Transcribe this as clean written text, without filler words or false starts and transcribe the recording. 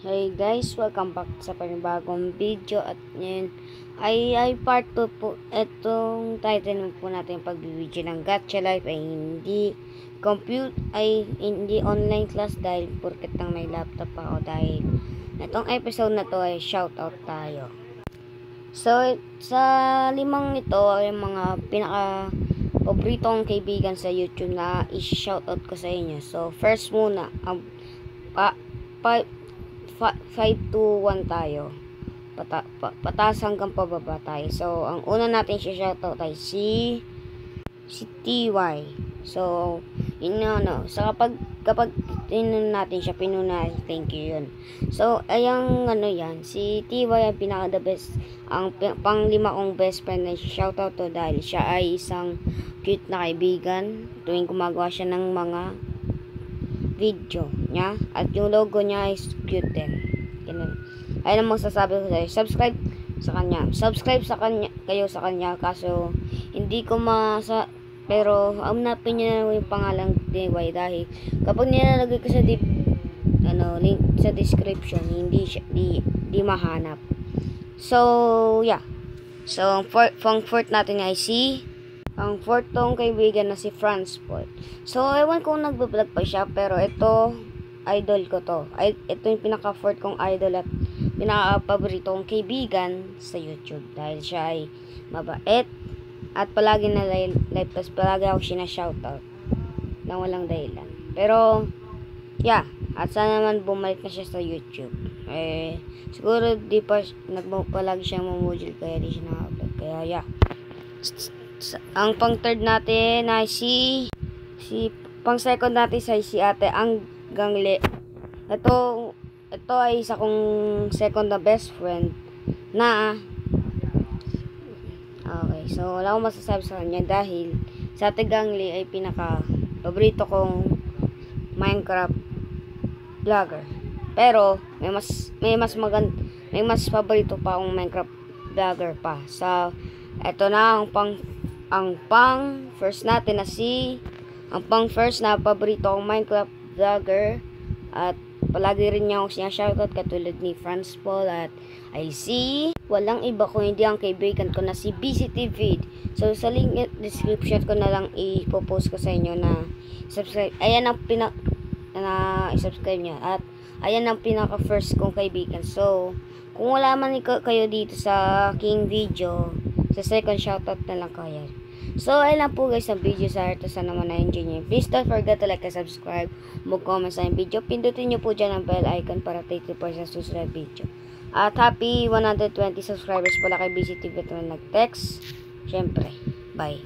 Hey guys, welcome back sa panibagong video at ngayon ay part 2 po. Etong title po natin pagbibideo ng Gacha Life ay hindi online class dahil porket nang may laptop ako, dahil itong episode na to ay shoutout tayo. So sa limang ito ay mga pinaka paboritong kaibigan sa YouTube na i-shoutout ko sa inyo. So first muna, 5 to 1 tayo. Pataas hanggang pababa tayo. So, ang una natin siya shoutout ay si TY. So, yun na, So, kapag natin siya, pinuna, thank you yun. So, ayang yan, si TY ang pinaka the best, ang panglima kong best friend na shoutout to dahil siya ay isang cute na kaibigan tuwing gumagawa siya ng mga video niya at yung logo niya is cute din. Ayun ang masasabi ko sa'yo. Subscribe kayo sa kanya kaso hindi ko pero hanapin niyo na yung pangalang DY dahil kapag nilalagay ko sa link sa description hindi mahanap. So yeah, so ang fourth natin ay ang fourth tong kaibigan na si Franz Paul. So, ewan kung nagbablog pa siya, pero ito, idol ko to. Ito yung pinaka-fourth kong idol at pinaka-paborito kong kaibigan sa YouTube. Dahil siya ay mabait at palagi na live, tapos palagi ako sinashoutout nang walang dahilan. Pero, yeah, at sana naman bumalik na siya sa YouTube. Siguro di pa, palagi siyang mamudil, kaya di siya na-upload. Kaya, yeah. Ang pang third natin ay pang second natin ay si Ate Anggangle. Ito ay isa kong second na best friend na okay, so wala akong masasabi sa kanya dahil sa Ate Gangle ay pinaka paborito kong Minecraft vlogger. Pero may mas paborito pa akong Minecraft vlogger pa. So eto na ang pang first natin ang pang first na paborito kong Minecraft vlogger at palagi rin niya ako shoutout katulad ni Franz Paul at I see walang iba kung hindi ang kaibigan ko na si BCTV. So sa link description ko na lang ipopost ko sa inyo na subscribe. Ayan ang i-subscribe niya at ayan ang pinaka first kong kaibigan. So kung wala man kayo dito sa aking video, sa second shoutout na lang kaya. So, ayun lang po guys ang video sa ito. Sana naman na-enjoy nyo. Please don't forget to like and subscribe. Mag-comment sa yung video. Pindutin nyo po dyan ang bell icon para take report sa susunod video. At happy 120 subscribers pala kay BCTV na nag-text. Siyempre, bye.